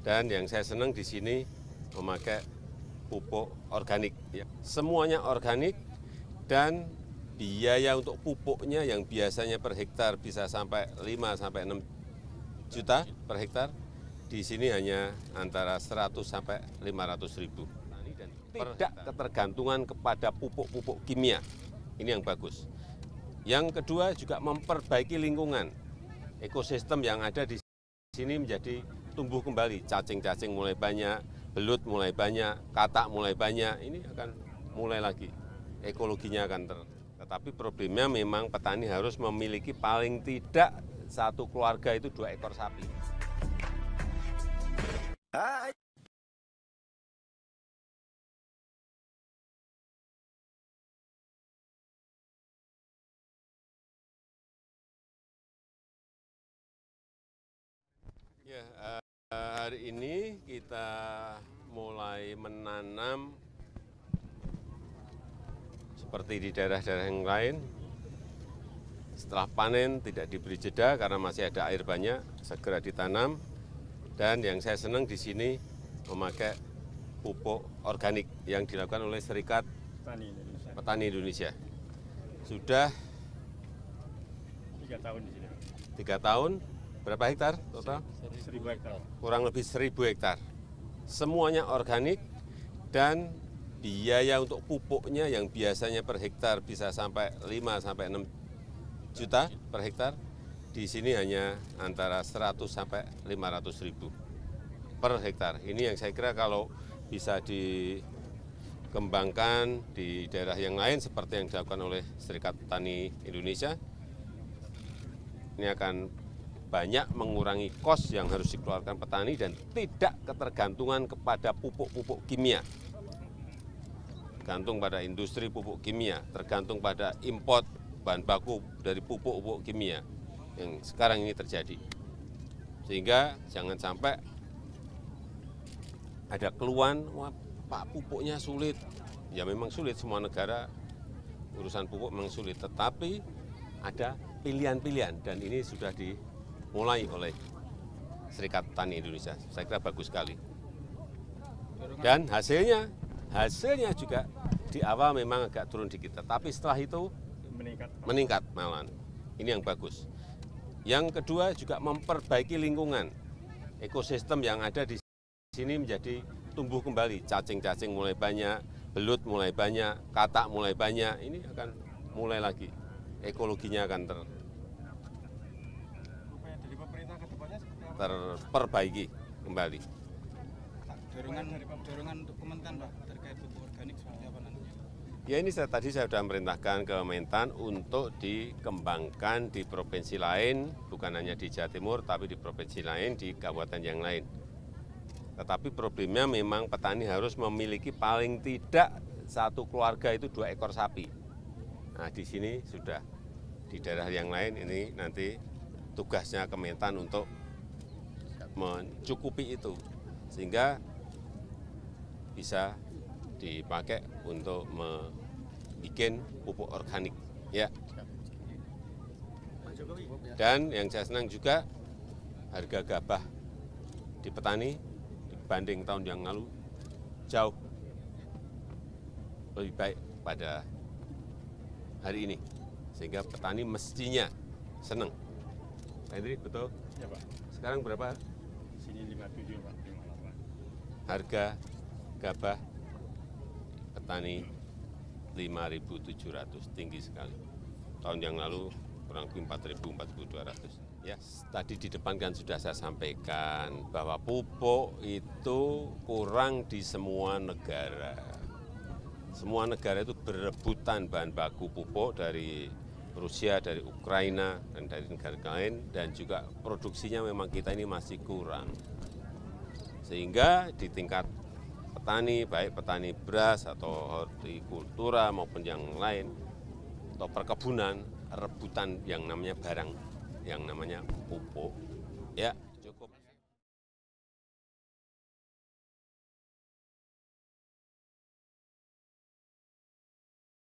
Dan yang saya senang di sini memakai pupuk organik. Ya. Semuanya organik dan biaya untuk pupuknya yang biasanya per hektar bisa sampai 5-6 juta per hektar, di sini hanya antara 100 sampai 500 ribu. Dan tidak ketergantungan kepada pupuk-pupuk kimia, ini yang bagus. Yang kedua juga memperbaiki lingkungan, ekosistem yang ada di sini menjadi tumbuh kembali, cacing-cacing mulai banyak, belut mulai banyak, katak mulai banyak, ini akan mulai lagi, ekologinya akan Tetapi problemnya memang petani harus memiliki paling tidak satu keluarga itu 2 ekor sapi. Ya, hari ini kita mulai menanam seperti di daerah-daerah yang lain. Setelah panen tidak diberi jeda karena masih ada air banyak, segera ditanam. Dan yang saya senang di sini memakai pupuk organik yang dilakukan oleh Serikat Petani Indonesia. Sudah 3 tahun di sini. 3 tahun, berapa hektar total? 1.000 hektar. Kurang lebih 1.000 hektar. Semuanya organik dan biaya untuk pupuknya yang biasanya per hektar bisa sampai 5-6 juta per hektar, di sini hanya antara 100 sampai 500 ribu per hektar. Ini yang saya kira kalau bisa dikembangkan di daerah yang lain seperti yang dilakukan oleh Serikat Petani Indonesia, ini akan banyak mengurangi kos yang harus dikeluarkan petani dan tidak ketergantungan kepada pupuk-pupuk kimia. Tergantung pada industri pupuk kimia, tergantung pada import bahan baku dari pupuk-pupuk kimia yang sekarang ini terjadi. Sehingga jangan sampai ada keluhan, wah Pak pupuknya sulit. Ya memang sulit, semua negara urusan pupuk memang sulit. Tetapi ada pilihan-pilihan dan ini sudah dimulai oleh Serikat Petani Indonesia. Saya kira bagus sekali. Dan hasilnya juga di awal memang agak turun dikit. Tapi setelah itu meningkat malahan. Ini yang bagus. Yang kedua juga memperbaiki lingkungan, ekosistem yang ada di sini menjadi tumbuh kembali, cacing-cacing mulai banyak, belut mulai banyak, katak mulai banyak, ini akan mulai lagi, ekologinya akan terperbaiki kembali. Dorongan untuk Kementan Pak terkait pupuk organik seperti apa nanti? Ya ini tadi saya sudah memerintahkan ke Mentan untuk dikembangkan di provinsi lain, bukan hanya di Jawa Timur, tapi di provinsi lain, di kabupaten yang lain. Tetapi problemnya memang petani harus memiliki paling tidak satu keluarga itu 2 ekor sapi. Nah di sini sudah, di daerah yang lain ini nanti tugasnya Kementan untuk mencukupi itu, sehingga bisa dipakai untuk membuat pupuk organik. Ya. Dan yang saya senang juga harga gabah di petani dibanding tahun yang lalu jauh lebih baik pada hari ini, sehingga petani mestinya senang. Pak Hendri, betul? Ya Pak. Sekarang berapa? Sini 57 Pak, 58. Harga gabah petani 5.700, tinggi sekali. Tahun yang lalu kurang lebih 4.000, 4.200. Ya, tadi di depan kan sudah saya sampaikan bahwa pupuk itu kurang di semua negara. Semua negara itu berebutan bahan baku pupuk dari Rusia, dari Ukraina, dan dari negara lain, dan juga produksinya memang kita ini masih kurang. Sehingga di tingkat petani, baik petani beras atau hortikultura maupun yang lain, atau perkebunan, rebutan yang namanya barang, yang namanya pupuk. Ya,